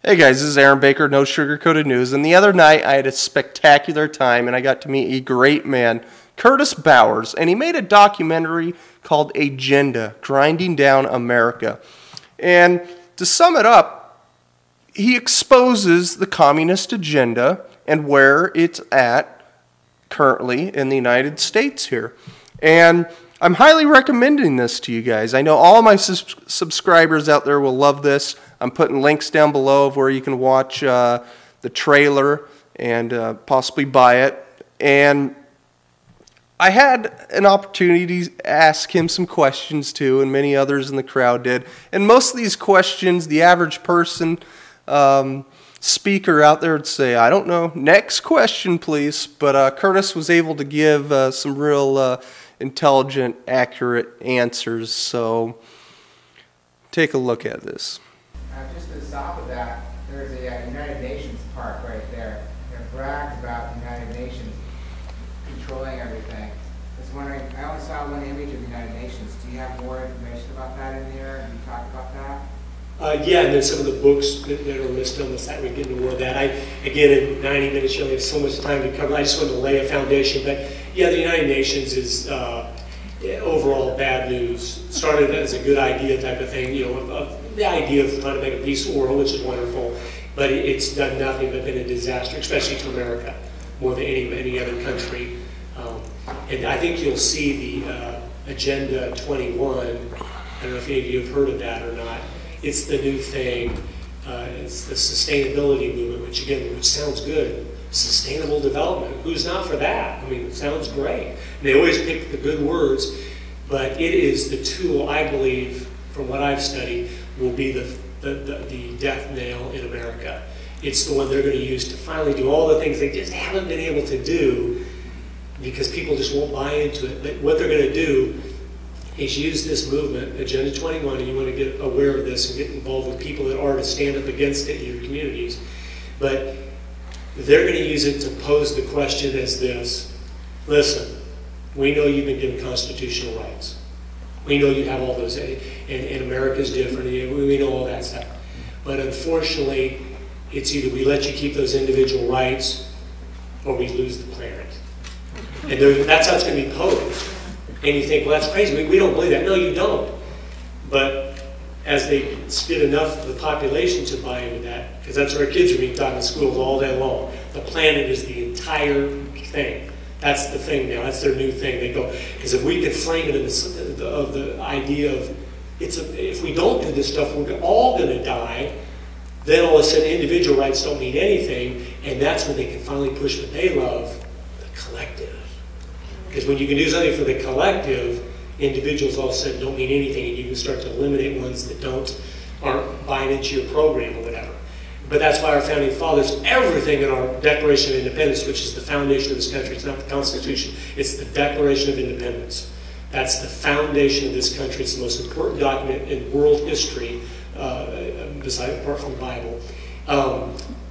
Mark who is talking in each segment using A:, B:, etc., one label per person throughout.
A: Hey guys, this is Aaron Baker, No Sugar Coated News, and the other night I had a spectacular time and I got to meet a great man, Curtis Bowers, and he made a documentary called Agenda, Grinding Down America. And to sum it up, he exposes the communist agenda and where it's at currently in the United States here. And I'm highly recommending this to you guys. I know all of my subscribers out there will love this. I'm putting links down below of where you can watch the trailer and possibly buy it. And I had an opportunity to ask him some questions too, and many others in the crowd did. And most of these questions, the average person, speaker out there would say, I don't know, next question please. But Curtis was able to give some real intelligent, accurate answers. So take a look at this.
B: Just to the south of that, there's a United Nations park right there. It brags about the United Nations controlling everything. I was wondering, I only saw one image of the United Nations. Do you have more information about that in there? Have you talked about that?
C: Yeah, and there's some of the books that are listed on the site. We get into more of that. Again, in 90 minutes, you only have so much time to cover. I just wanted to lay a foundation. But yeah, the United Nations is overall bad news. Started as a good idea type of thing, you know, the idea of trying to make a peaceful world, which is wonderful, but it's done nothing but been a disaster, especially to America, more than any other country. And I think you'll see the Agenda 21. I don't know if any of you have heard of that or not. It's the new thing. It's the sustainability movement, which sounds good. Sustainable development. Who's not for that? I mean, it sounds great. And they always pick the good words, but it is the tool, I believe, from what I've studied, will be the death nail in America. It's the one they're going to use to finally do all the things they just haven't been able to do because people just won't buy into it. But what they're going to do is use this movement, Agenda 21, and you want to get aware of this and get involved with people that are to stand up against it in your communities. But they're going to use it to pose the question as this: listen, we know you've been given constitutional rights. We know you have all those, and America's different, and we know all that stuff. But unfortunately, it's either we let you keep those individual rights or we lose the planet. And that's how it's going to be posed. And you think, well, that's crazy. We don't believe that. No, you don't. But as they get enough of the population to buy into that, because that's what our kids are being taught in schools all day long. The planet is the entire thing. That's the thing now. That's their new thing. They go, because if we could frame it in the idea of, if we don't do this stuff, we're all going to die, then all of a sudden individual rights don't mean anything, and that's when they can finally push what they love, the collective. Because when you can do something for the collective, individuals all of a sudden don't mean anything, and you can start to eliminate ones that aren't buying into your program or whatever. But that's why our founding fathers, everything in our Declaration of Independence, which is the foundation of this country, it's not the Constitution, it's the Declaration of Independence. That's the foundation of this country. It's the most important document in world history, apart from the Bible.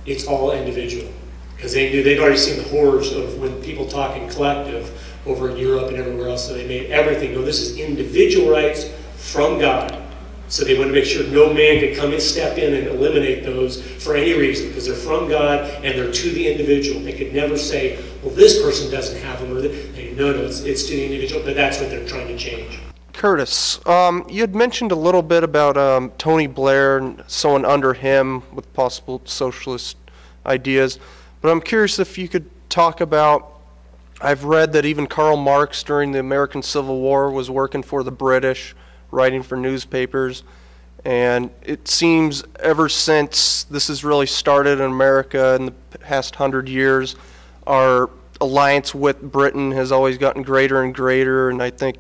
C: It's all individual. Because they'd already seen the horrors of when people talk in collective over in Europe and everywhere else, so they made everything go, this is individual rights from God. So they wanted to make sure no man could come and step in and eliminate those for any reason, because they're from God and they're to the individual. They could never say, well, this person doesn't have them, or no, it's to the individual, but that's what they're trying to change.
A: Curtis, you had mentioned a little bit about Tony Blair and someone under him with possible socialist ideas, but I'm curious if you could talk about, I've read that even Karl Marx during the American Civil War was working for the British, writing for newspapers, and it seems ever since this has really started in America in the past 100 years, our alliance with Britain has always gotten greater and greater, and I think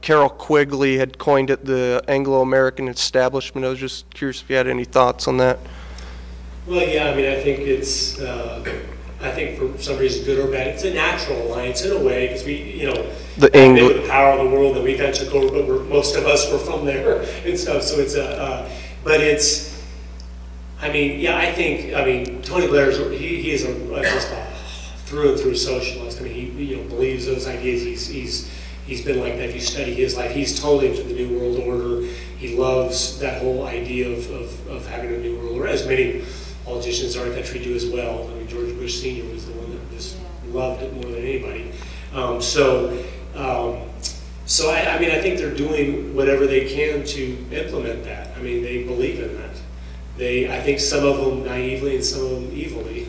A: Carol Quigley had coined it the Anglo-American establishment. I was just curious if you had any thoughts on that.
C: Well, yeah, I mean, I think it's, I think for some reason, good or bad, it's a natural alliance in a way, because we, they were the power of the world, and we then took over, but most of us were from there and stuff. So it's but it's, I mean, yeah, I mean, Tony Blair is he is just a through and through socialist. I mean, he believes those ideas. He's been like that. If you study his life, he's totally into the New World Order. He loves that whole idea of having a new ruler, as many politicians in our country do as well. I mean, George Bush Sr. was the one that just loved it more than anybody. So I mean, I think they're doing whatever they can to implement that. I mean, they believe in that. I think some of them naively and some of them evilly,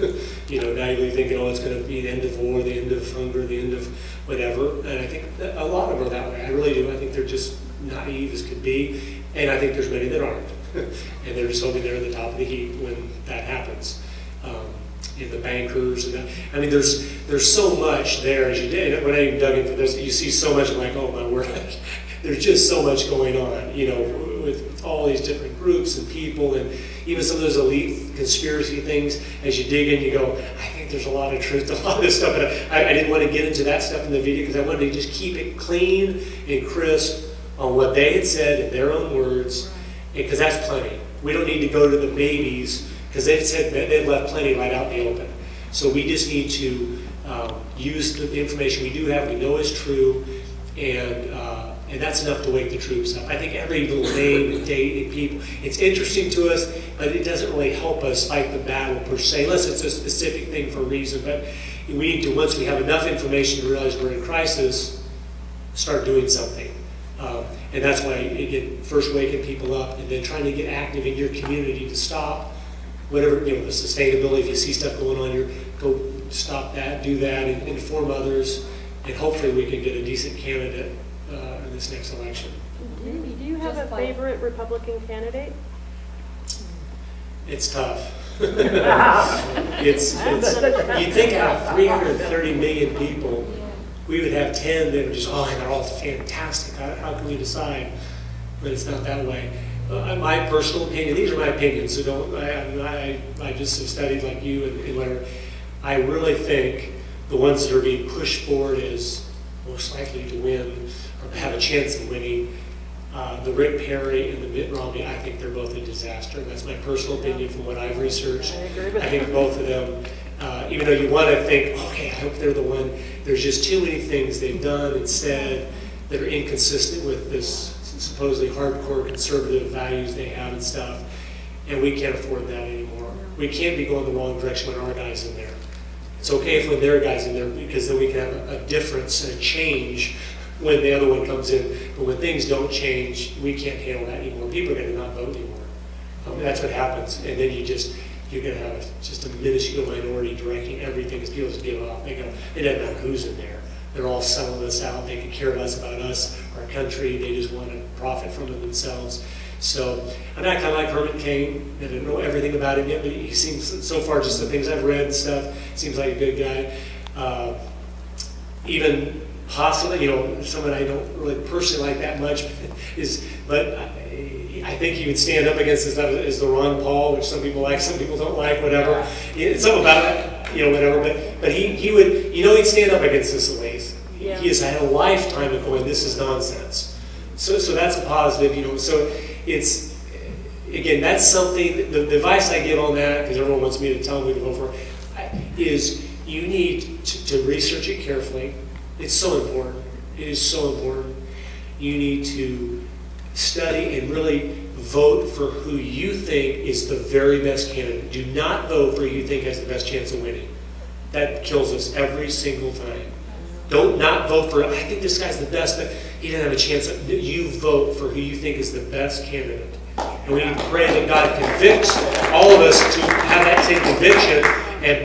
C: naively thinking, oh, it's going to be the end of war, the end of hunger, the end of whatever. And I think that a lot of them are that way. I really do. I think they're just naive as could be. And I think there's many that aren't. And they're just hoping they're at the top of the heap when that happens. In the bankers and that. I mean, there's so much there as you did. When I even dug into this, you see so much. I'm like, oh my word, there's just so much going on. With all these different groups and people, and even some of those elite conspiracy things. As you dig in, you go, I think there's a lot of truth to a lot of this stuff. But I didn't want to get into that stuff in the video because I wanted to just keep it clean and crisp on what they had said in their own words, because that's plenty. We don't need to go to the babies, because they've said that they've left plenty right out in the open. So we just need to use the information we do have, we know is true, and that's enough to wake the troops up. I think every little name and date and people, it's interesting to us, but it doesn't really help us fight the battle per se, unless it's a specific thing for a reason. But we need to, once we have enough information to realize we're in crisis, start doing something. And that's why, again, first waking people up, and then trying to get active in your community to stop whatever, the sustainability. If you see stuff going on, go stop that, do that, and inform others, and hopefully we can get a decent candidate in this next election.
D: Do you have a favorite Republican candidate?
C: It's tough. It's you'd think out of 330 million people, we would have 10 that are just, they're all fantastic. How can we decide? But it's not that way. My personal opinion, these are my opinions, so don't, I just have studied like you and whatever. I really think the ones that are being pushed forward as most likely to win or have a chance of winning, the Rick Perry and the Mitt Romney, I think they're both a disaster. That's my personal opinion from what I've researched.
D: I agree with
C: I think both of them, even though you want to think, okay, I hope they're the one, there's just too many things they've done and said that are inconsistent with this supposedly hardcore conservative values they have and stuff, and we can't afford that anymore. We can't be going the wrong direction when our guys in there. It's okay if when their guys in there, because then we can have a difference and a change when the other one comes in. But when things don't change, we can't handle that anymore. People are going to not vote anymore. That's what happens, and then you're going to have just a minuscule minority directing everything as people just give up. They go, it doesn't matter who's in there. They're all selling us out. They can care less about us, our country. They just want to profit from it themselves. So I'm not kind of like Herman Cain. I don't know everything about him yet, but he seems, so far, just the things I've read and stuff, seems like a good guy. Even possibly, someone I don't really personally like that much but I think he would stand up against this stuff is the Ron Paul, which some people like, some people don't like, whatever. It's something about it, whatever. But he would, he'd stand up against this ways. He has had a lifetime of going, this is nonsense. So that's a positive, So it's, again, that's something, the advice I give on that, because everyone wants me to tell me to vote for, is you need to research it carefully. It's so important. It is so important. You need to study and really vote for who you think is the very best candidate. Do not vote for who you think has the best chance of winning. That kills us every single time. Don't not vote for, I think this guy's the best, but he didn't have a chance. You vote for who you think is the best candidate. And we need to pray that God convicts all of us to have that same conviction